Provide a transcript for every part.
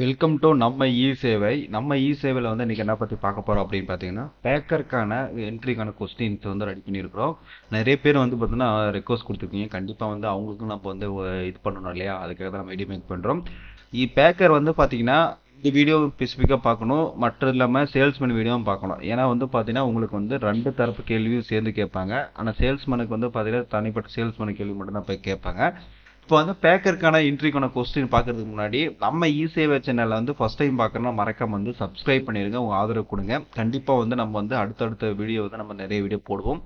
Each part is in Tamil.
வெல்கம் டு நம்ம இ சேவை. நம்ம இ சேவையில் வந்து இன்றைக்கி என்ன பற்றி பார்க்க போகிறோம் அப்படின்னு பார்த்தீங்கன்னா, பேக்கருக்கான என்ட்ரிக்கான கொஸ்டின்ஸ் வந்து ரெடி பண்ணியிருக்கிறோம். நிறைய பேர் வந்து பார்த்தீங்கன்னா ரெக்வஸ்ட் கொடுத்துருக்கீங்க. கண்டிப்பாக வந்து அவங்களுக்கும் நம்ம வந்து இது பண்ணணும் இல்லையா, அதுக்காக தான் நம்ம வீடியோ மேக் பண்ணுறோம். பேக்கர் வந்து பார்த்தீங்கன்னா இந்த வீடியோ ஸ்பெசிஃபிக்காக பார்க்கணும், மற்ற இல்லாமல் சேல்ஸ்மேன் வீடியோவும் பார்க்கணும். ஏன்னா வந்து பார்த்தீங்கன்னா உங்களுக்கு வந்து ரெண்டு தரப்பு கேள்வியும் சேர்ந்து கேட்பாங்க. ஆனால் சேல்ஸ்மேனுக்கு வந்து பார்த்தீங்கன்னா தனிப்பட்ட சேல்ஸ்மேன் கேள்வி மட்டும்தான் போய் கேட்பாங்க. இப்போ வந்து பேக்கருக்கான இன்ட்ரிக்கான கொஸ்டின் பார்க்கறதுக்கு முன்னாடி நம்ம இ சேவை சேனலில் வந்து ஃபஸ்ட் டைம் பார்க்கணும்னா மறக்காம வந்து சப்ஸ்கிரைப் பண்ணிடுங்க, உங்கள் ஆதரவு கொடுங்க. கண்டிப்பாக வந்து நம்ம வந்து அடுத்தடுத்த வீடியோ வந்து நம்ம நிறைய வீடியோ போடுவோம்.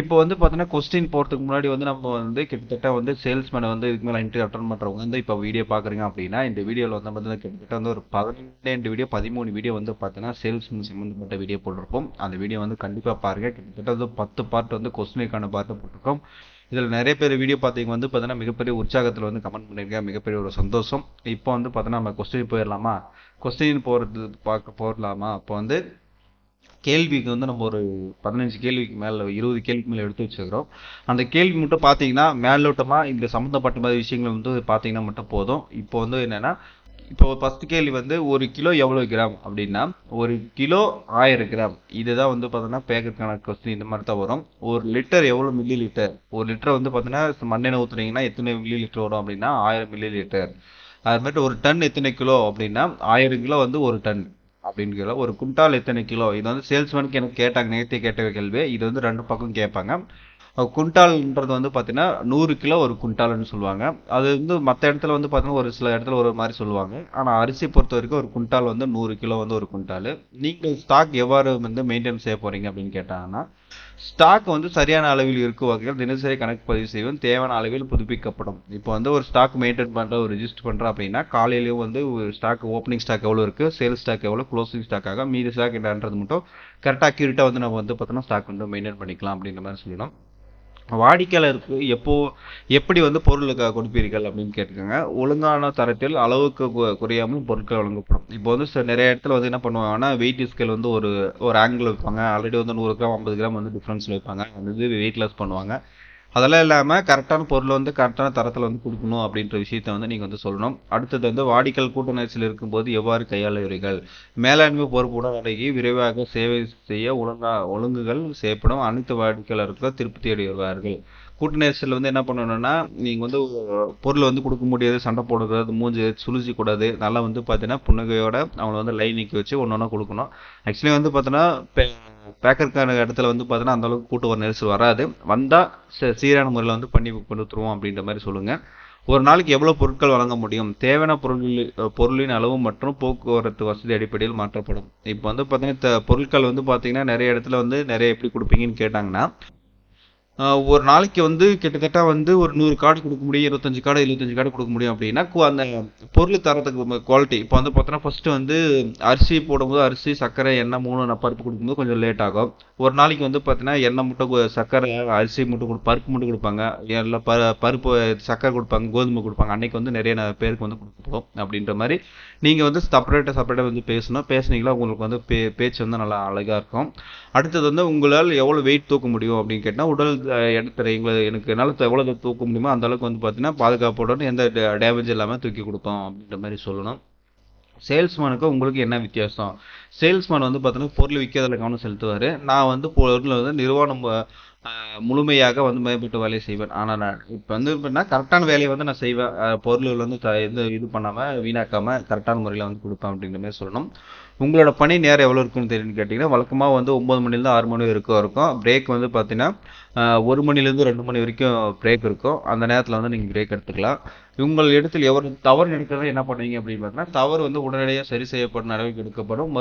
இப்போ வந்து பார்த்தீங்கன்னா கொஸ்டின் போகிறதுக்கு முன்னாடி வந்து நம்ம வந்து கிட்டத்தட்ட வந்து சேல்ஸ்மேனை வந்து இதுக்கு மேலே இன்ட்ரி அட்டன் பண்ணுறவங்க வந்து இப்போ வீடியோ பார்க்குறீங்க அப்படின்னா இந்த வீடியோவில் வந்து நம்ம கிட்டத்தட்ட வந்து ஒரு 12 வீடியோ 13 வீடியோ வந்து பார்த்தீங்கன்னா சேல்ஸ்மேன் சம்மந்தப்பட்ட வீடியோ போட்டிருப்போம். அந்த வீடியோ வந்து கண்டிப்பாக பாருங்கள். கிட்டத்தட்ட வந்து 10 பார்ட் வந்து கொஸ்டினுக்கான பார்ட்டு போட்டிருக்கோம். இதில் நிறைய பேர் வீடியோ பார்த்தீங்க வந்து பார்த்தீங்கன்னா மிகப்பெரிய உற்சாகத்தில் வந்து கமெண்ட் பண்ணியிருக்கேன், மிகப்பெரிய ஒரு சந்தோஷம். இப்போ வந்து பார்த்தீங்கன்னா நம்ம கொஸ்டின் போயிடலாமா? கொஸ்டின் போடலாமா? அப்போ வந்து கேள்விக்கு வந்து நம்ம ஒரு 15 கேள்விக்கு மேலே 20 கேள்விக்கு மேலே எடுத்து வச்சுக்கிறோம். அந்த கேள்வி மட்டும் பார்த்தீங்கன்னா மேலோட்டமாக இந்த சம்மந்தப்பட்ட மாதிரி விஷயங்கள் வந்து பார்த்தீங்கன்னா மட்டும் போதும். இப்போ வந்து என்னென்னா, இப்போ ஃபர்ஸ்ட் கேள்வி வந்து ஒரு கிலோ எவ்வளோ கிராம் அப்படின்னா, ஒரு கிலோ 1000 கிராம். இதுதான் வந்து பார்த்தீங்கன்னா பேக்கருக்கான கொஸ்டின் இந்த மாதிரி தான் வரும். ஒரு லிட்டர் எவ்வளோ மில்லி லிட்டர்? ஒரு லிட்டர் வந்து பார்த்தீங்கன்னா மண்ணெண்ணெய் ஊற்றுனீங்கன்னா எத்தனை மில்லி லிட்டர் வரும் அப்படின்னா 1000 மில்லி லிட்டர். அது மாதிரி ஒரு டன் எத்தனை கிலோ அப்படின்னா 1000 கிலோ வந்து ஒரு டன் அப்படின்னு கேட்கல. ஒரு குண்டால் எத்தனை கிலோ? இது வந்து சேல்ஸ்மேனுக்கு எனக்கு கேட்டாங்க, நேற்று கேட்ட கேள்வி. இது வந்து ரெண்டு பக்கம் கேட்பாங்க. குண்டால்ன்றது வந்து பார்த்தீங்கன்னா 100 கிலோ ஒரு குண்டால்னு சொல்லுவாங்க. அது வந்து மற்ற இடத்துல வந்து பார்த்தீங்கன்னா ஒரு சில இடத்துல ஒரு மாதிரி சொல்லுவாங்க. ஆனால் அரிசி பொறுத்த வரைக்கும் ஒரு குண்டால் வந்து 100 கிலோ வந்து ஒரு குண்டால். நீங்கள் ஸ்டாக் எவ்வாறு வந்து மெயின்டைன் செய்ய போகிறீங்க அப்படின்னு கேட்டாங்கன்னா, ஸ்டாக் வந்து சரியான அளவில் இருக்கும் வகையில் தினசரி கணக்கு பதிவு செய்வோம், தேவையான அளவில் புதுப்பிக்கப்படும். இப்போ வந்து ஒரு ஸ்டாக் மெயின்டைன் பண்ணுற ஒரு ரிஜிஸ்டர் பண்ணுறோம் அப்படின்னா காலையிலேயும் வந்து ஸ்டாக் ஓப்பனிங் ஸ்டாக் எவ்வளோ இருக்குது, சேல்ஸ் ஸ்டாக் எவ்வளோ, க்ளோசிங் ஸ்டாக்காக மீதி ஸ்டாக் என்னன்றது மட்டும் கரெக்டாக அக்யூரேட்டாக வந்து நம்ம வந்து பார்த்தோன்னா ஸ்டாக் வந்து மெயின்டைன் பண்ணிக்கலாம் அப்படின்ற மாதிரி சொல்லணும். வாடிக்கையாளருக்கு எப்படி வந்து பொருள் கொடுப்பீர்கள் அப்படின்னு கேட்டுக்கோங்க. ஒழுங்கான தரத்தில் அளவுக்கு குறையாமல் பொருட்கள் வழங்கப்படும். இப்போ வந்து நிறைய இடத்துல வந்து என்ன பண்ணுவாங்கன்னா வெயிட் ஸ்கேல் வந்து ஒரு ஒரு ஆங்கிள் வைப்பாங்க. ஆல்ரெடி வந்து 100 கிராம் 50 கிராம் வந்து டிஃப்ரென்ஸ் வைப்பாங்க. அது வெயிட் லாஸ் பண்ணுவாங்க. அதெல்லாம் இல்லாமல் கரெக்டான பொருள் வந்து கரெக்டான தரத்தில் வந்து கொடுக்கணும் அப்படின்ற விஷயத்த வந்து நீங்கள் வந்து சொல்லணும். அடுத்தது வந்து வாடிக்கையாளர் கூட்ட நெரிசல் இருக்கும்போது எவ்வாறு கையாளுவீர்கள்? மேலாண்மை பொறுப்புடன் அடங்கி விரைவாக சேவை செய்ய ஒழுங்குகள் செய்யப்படும். அனைத்து வாடிக்கையாளருக்கும் திருப்தி அடைவார்கள். கூட்ட நெரிசல் வந்து என்ன பண்ணணும்னா, நீங்கள் வந்து பொருள் வந்து கொடுக்க முடியாது, சண்டை போடக்கூடாது, மூஞ்சி சுழிச்சி கூடாது. நல்லா வந்து பார்த்தீங்கன்னா புன்னகையோட அவங்கள வந்து லைன் நிற்க வச்சு ஒன்று ஒன்றா கொடுக்கணும். ஆக்சுவலி வந்து பார்த்தோன்னா பேக்கருக்கான இடத்துல வந்து பார்த்தோன்னா அந்தளவுக்கு கூட்ட ஒரு நெரிசல் வராது. வந்தால் சீரான முறையில் வந்து பண்ணி கொடுத்துருவோம் அப்படின்ற மாதிரி சொல்லுங்கள். ஒரு நாளைக்கு எவ்வளோ பொருட்கள் வழங்க முடியும்? தேவையான பொருளின் அளவு மற்றும் போக்குவரத்து வசதி அடிப்படையில் மாற்றப்படும். இப்போ வந்து பார்த்தீங்கன்னா பொருட்கள் வந்து பார்த்தீங்கன்னா நிறைய இடத்துல வந்து நிறைய எப்படி கொடுப்பீங்கன்னு கேட்டாங்கன்னா, ஒரு நாளைக்கு வந்து கிட்டத்தட்ட வந்து ஒரு 100 கார்டு கொடுக்க முடியும், 25 கார்டு 75 கார்டு கொடுக்க முடியும் அப்படின்னா அந்த பொருள் தரத்துக்கு குவாலிட்டி. இப்போ வந்து பார்த்தோன்னா ஃபர்ஸ்ட் வந்து அரிசி போடும்போது அரிசி சர்க்கரை எண்ணெய் 3 பருப்பு கொடுக்கும்போது கொஞ்சம் லேட் ஆகும். ஒரு நாளைக்கு வந்து பார்த்தீங்கன்னா எண்ணெய் மட்டும் சர்க்கரை அரிசி மட்டும் பருப்பு மட்டும் கொடுப்பாங்க, எல்லாம் பருப்பு சர்க்கரை கொடுப்பாங்க, கோதுமை கொடுப்பாங்க. அன்னைக்கு வந்து நிறைய பேருக்கு வந்து கொடுக்கப்படும் அப்படின்ற மாதிரி நீங்கள் வந்து செப்பரேட்டாக வந்து பேசுனீங்களா உங்களுக்கு வந்து பேச்சு வந்து நல்லா அழகாக இருக்கும். அடுத்தது வந்து உங்களால் எவ்வளோ வெயிட் தூக்க முடியும் அப்படின்னு கேட்டால் உடல் எடை எனக்கு என்னால் எவ்வளோ தூக்க முடியுமோ அந்த அளவுக்கு வந்து பார்த்தீங்கன்னா பாதுகாப்புடன் எந்த டேமேஜ் இல்லாமல் தூக்கி கொடுப்போம் அப்படின்ற மாதிரி சொல்லணும். சேல்ஸ்மேனுக்கு உங்களுக்கு என்ன வித்தியாசம்? சேல்ஸ்மேன் வந்து பார்த்தீங்கன்னா பொருள் விற்கிறதுல கவனம் செலுத்துவார். நான் வந்து பொருள் வந்து நிறுவனம் முழுமையாக வந்து மேம்பட்டு வேலையை செய்வேன். ஆனால் நான் இப்போ வந்து எப்படின்னா கரெக்டான வேலையை வந்து நான் செய்வேன். பொருள்கள் வந்து இது பண்ணாமல் வீணாக்காமல் கரெக்டான முறையில் வந்து கொடுப்பேன் அப்படின்ற மாதிரி சொல்லணும். உங்களோட பணி நேரம் எவ்வளோ இருக்குன்னு தெரியுன்னு கேட்டிங்கன்னா, வழக்கமாக வந்து 9 மணிலேருந்து 6 மணி வரைக்கும் இருக்கும். பிரேக் வந்து பார்த்தீங்கன்னா 1 மணிலேருந்து 2 மணி வரைக்கும் பிரேக் இருக்கும். அந்த நேரத்தில் வந்து நீங்கள் பிரேக் எடுத்துக்கலாம். உங்கள் இடத்தில் எவ்வளோ தவறு நடக்கிறத என்ன பண்ணுவீங்க அப்படின்னு பார்த்தீங்கன்னா, தவறு வந்து உடனடியாக சரி செய்யப்படும், நடவடிக்கை எடுக்கப்படும்.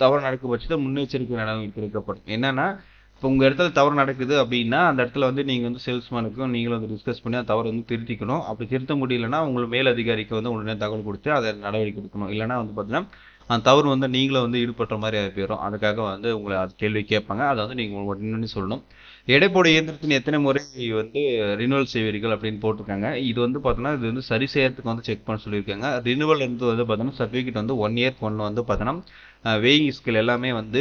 தவறு நடக்கும் பட்சத்தில் முன்னெச்சரிக்கை நடவடிக்கை எடுக்கப்படும். என்னன்னா, இப்போ உங்கள் இடத்துல தவறு நடக்குது அப்படின்னா அந்த இடத்துல வந்து நீங்கள் வந்து சேல்ஸ்மேனுக்கும் நீங்களும் வந்து டிஸ்கஸ் பண்ணி அந்த தவறு வந்து திருத்திக்கணும். அப்படி திருத்த முடியலன்னா உங்கள் மேல் அதிகாரிக்கு வந்து உடனே தகவல் கொடுத்து அதை நடவடிக்கை எடுக்கணும். இல்லைன்னா வந்து பார்த்தீங்கன்னா அந்த தவறு வந்து நீங்களும் வந்து ஈடுபட்ட மாதிரி போயிடும். அதுக்காக வந்து உங்களை அது கேள்வி கேட்பாங்க. அதை வந்து நீங்கள் உடனே சொல்லணும். எடைப்போட இயந்திரத்தின் எத்தனை முறை வந்து ரினுவல் செய்வீர்கள் அப்படின்னு போட்டிருக்காங்க. இது வந்து பார்த்தோன்னா இது வந்து சரி செய்யறதுக்கு வந்து செக் பண்ண சொல்லியிருக்காங்க. ரினுவல் வந்து பார்த்தோன்னா சர்டிஃபிகேட் வந்து 1 இயர்க்கு ஒன்று வந்து பார்த்தோன்னா வேயிங் ஸ்கில் எல்லாமே வந்து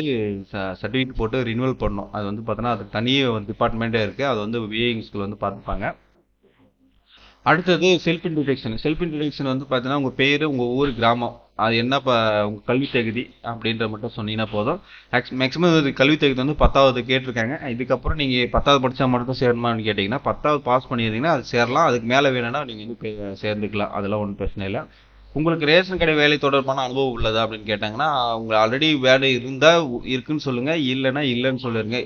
சர்டிஃபிகேட் போட்டு ரினுவல் பண்ணணும். அது வந்து பார்த்தோன்னா அது தனியே டிபார்ட்மெண்ட்டே இருக்குது. அது வந்து வேயிங் ஸ்கில் வந்து பார்த்துப்பாங்க. அடுத்தது செல்ஃப் இன்ட்ரடக்ஷன் வந்து பார்த்தீங்கன்னா உங்கள் பேர், உங்கள் ஊர், கிராமம் அது என்ன உங்கள் கல்வி தகுதி அப்படின்ற மட்டும் சொன்னீங்கன்னா போதும். மேக்ஸிமம் இது கல்வி தகுதி வந்து 10வது கேட்டிருக்காங்க. இதுக்கப்புறம் நீங்கள் 10வது படித்தா மட்டும் சேரணுமான்னு கேட்டிங்கன்னா 10வது பாஸ் பண்ணியிருந்தீங்கன்னா அது சேரலாம். அதுக்கு மேலே வேணும்னா நீங்கள் வந்து சேர்ந்துக்கலாம். அதெல்லாம் ஒன்றும் பிரச்சனை இல்லை. உங்களுக்கு ரேஷன் கடை வேலை தொடர்பான அனுபவம் உள்ளதா அப்படின்னு கேட்டாங்கன்னா, உங்க ஆல்ரெடி வேலை இருந்தால் இருக்குன்னு சொல்லுங்கள், இல்லைன்னா இல்லைன்னு சொல்லிருங்க.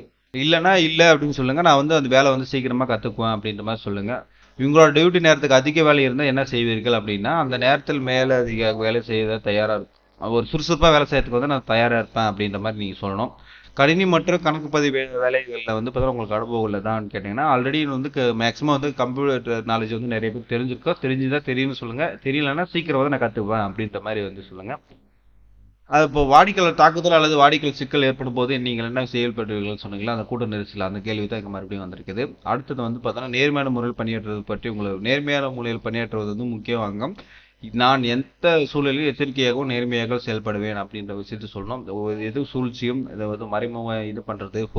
இல்லைன்னா இல்லை அப்படின்னு சொல்லுங்க, நான் வந்து அந்த வேலை வந்து சீக்கிரமாக கற்றுக்குவேன் அப்படின்ற மாதிரி சொல்லுங்கள். இவங்களோட டியூட்டி நேரத்துக்கு அதிக வேலை இருந்தால் என்ன செய்வீர்கள் அப்படின்னா, அந்த நேரத்தில் மேலே அதிக வேலை செய்ய தயாராக இருக்கும். ஒரு சுறுசுறுப்பாக வேலை செய்யறதுக்கு வந்து நான் தயாராக இருப்பேன் அப்படின்ற மாதிரி நீங்கள் சொல்லணும். கணினி மற்றும் கணக்கு பதிவு வேலைகளில் வந்து பார்த்தீங்கன்னா உங்களுக்கு அனுபவம் உள்ளதான்னு கேட்டிங்கன்னா, ஆல்ரெடி வந்து மேக்ஸிமம் வந்து கம்ப்யூட்டர் நாலேஜ் வந்து நிறைய பேர் தெரிஞ்சிருக்கோம். தெரிஞ்சுதான் தெரியும்னு சொல்லுங்கள். தெரியலன்னா சீக்கிரம் வந்து நான் கற்றுக்குவேன் அப்படின்ற மாதிரி வந்து சொல்லுங்கள். அது இப்போ வாடிக்கையாளர் தாக்குதல் அல்லது வாடிக்கையாளர் சிக்கல் ஏற்படும் போது நீங்கள் என்ன செயல்படுவீர்கள் சொன்னீங்களா, அந்த கூட்ட நெரிசல் அந்த கேள்வி தான் இங்கே மறுபடியும் வந்திருக்குது. அடுத்தது வந்து பார்த்தோன்னா நேர்மையான முறையில் பணியாற்றுவது பற்றி உங்களுக்கு நேர்மையான முறையில் பணியாற்றுவது வந்து முக்கிய அங்கம். நான் எந்த சூழலில் எச்சரிக்கையாகவும் நேர்மையாக செயல்படுவேன் அப்படின்ற விஷயத்த சொல்லணும். எது சூழ்ச்சியும் இதை வந்து மறைமுக இது பண்ணுறது இது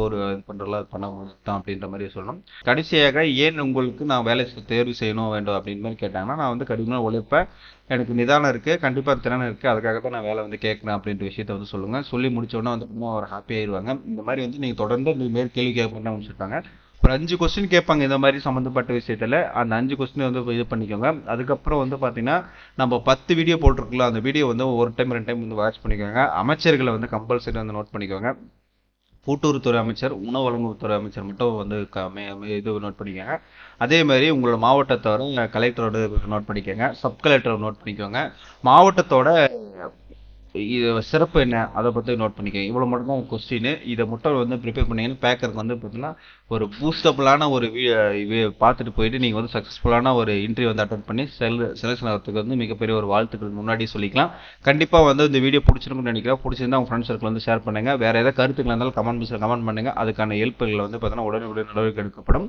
பண்ணுறதுலாம் அது பண்ண தான் அப்படின்ற மாதிரி சொல்லணும். கடைசியாக ஏன் உங்களுக்கு நான் வேலை தேர்வு செய்யணும் வேண்டும் அப்படின்னு மாதிரி கேட்டாங்கன்னா, நான் வந்து கடுமையாக உழைப்பேன், எனக்கு நிதானம் இருக்குது, கண்டிப்பாக திறன் இருக்குது, அதுக்காக தான் நான் வேலை வந்து கேட்குறேன் அப்படின்ற விஷயத்த வந்து சொல்லுங்கள். சொல்லி முடிச்சோடனே வந்து ஒரு ஹாப்பி ஆயிடுவாங்க. இந்த மாதிரி வந்து நீங்கள் தொடர்ந்து இந்த மாரி கேள்வி கேட்க ஆரம்பிச்சுட்டாங்க. ஒரு 5 கொஸ்டின் கேட்பாங்க இந்த மாதிரி சம்மந்தப்பட்ட விஷயத்தில். அந்த 5 கொஸ்டின் வந்து இது பண்ணிக்கோங்க. அதுக்கப்புறம் வந்து பார்த்தீங்கன்னா, நம்ம 10 வீடியோ போட்டிருக்கலாம். அந்த வீடியோ வந்து ஒரு டைம் 2 டைம் வந்து வாட்ச் பண்ணிக்கோங்க. அமைச்சர்களை வந்து கம்பல்சரி வந்து நோட் பண்ணிக்கோங்க. கூட்டுறவுத்துறை அமைச்சர், உணவு வழங்குத்துறை அமைச்சர் மட்டும் வந்து இது நோட் பண்ணிக்கோங்க. அதே மாதிரி உங்களோட மாவட்டத்தோட கலெக்டரோட நோட் பண்ணிக்கோங்க. சப் கலெக்டரை நோட் பண்ணிக்கோங்க. மாவட்டத்தோட இது சிறப்பு என்ன அதை பற்றி நோட் பண்ணிக்கோங்க. இவ்வளோ மட்டும் தான் கொஸ்டின். இதை மட்டும் வந்து ப்ரிப்பேர் பண்ணீங்கன்னா பேக்கருக்கு வந்து பார்த்தீங்கன்னா ஒரு பூஸ்டபுளான ஒரு பார்த்துட்டு போயிட்டு நீங்கள் வந்து சக்ஸஸ்ஃபுல்லான ஒரு இன்டர்வியூ வந்து அட்டன் பண்ணி செலெக்ஷன் ஆகிறதுக்கு வந்து மிகப்பெரிய ஒரு வாழ்த்துக்கள் முன்னாடி சொல்லிக்கலாம். கண்டிப்பாக வந்து இந்த வீடியோ பிடிச்சிருக்குன்னு நினைக்கிறேன். பிடிச்சிருந்தா உங்கள் ஃப்ரெண்ட்ஸ் சர்க்கிள் வந்து ஷேர் பண்ணுங்கள். வேறு ஏதாவது கருத்துக்கள் இருந்தாலும் கமெண்ட் பாக்ஸில் கமெண்ட் பண்ணுங்கள். அதுக்கான ஹெல்ப்புகளை வந்து பார்த்தீங்கன்னா உடனுக்குடன் நடவடிக்கை எடுக்கப்படும்.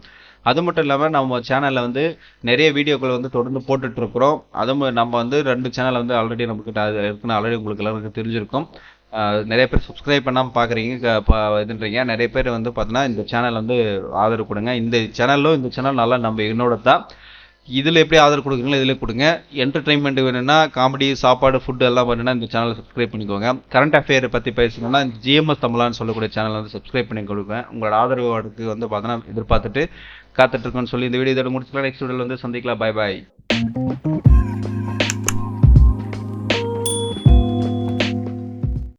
அது மட்டும் இல்லாமல் நம்ம சேனலில் வந்து நிறைய வீடியோக்கள் வந்து தொடர்ந்து போட்டுட்ருக்குறோம். அதுவும் நம்ம வந்து 2 சேனல் வந்து ஆல்ரெடி நம்மக்கிட்ட அது இருக்குன்னு ஆல்ரெடி உங்களுக்கு எல்லாருக்கும் தெரிஞ்சிருக்கும். நிறைய பேர் சப்ஸ்கிரைப் பண்ணாமல் பார்க்குறீங்க, இதுன்றீங்க. நிறைய பேர் வந்து பார்த்தீங்கன்னா இந்த சேனல் வந்து ஆதரவு கொடுங்க. இந்த சேனல் நல்லா நம்ம என்னோட தான். இதில் எப்படி ஆதரவு கொடுக்குறீங்களோ இதில் கொடுங்க. என்டர்டைன்மெண்ட் வேணும்னா காமெடி, சாப்பாடு, ஃபுட்டு எல்லாம் வேணும்னா இந்த சேனலை சப்ஸ்கிரைப் பண்ணிக்கோங்க. கரண்ட் அஃபேரை பற்றி பேசணும்னா ஜிஎம்எஸ் தமிழான்னு சொல்லக்கூடிய சேனல் வந்து சப்ஸ்கிரைப் பண்ணி கொடுப்பேன். உங்களோட ஆதரவு அடுக்கு வந்து பார்த்தீங்கன்னா எதிர்பார்த்துட்டு காத்துட்ருக்கோன்னு சொல்லி இந்த வீடியோ இதோட முடிச்சுக்கலாம். நெக்ஸ்ட் வீடியோவில் வந்து சந்திக்கலாம். பாய் பாய்.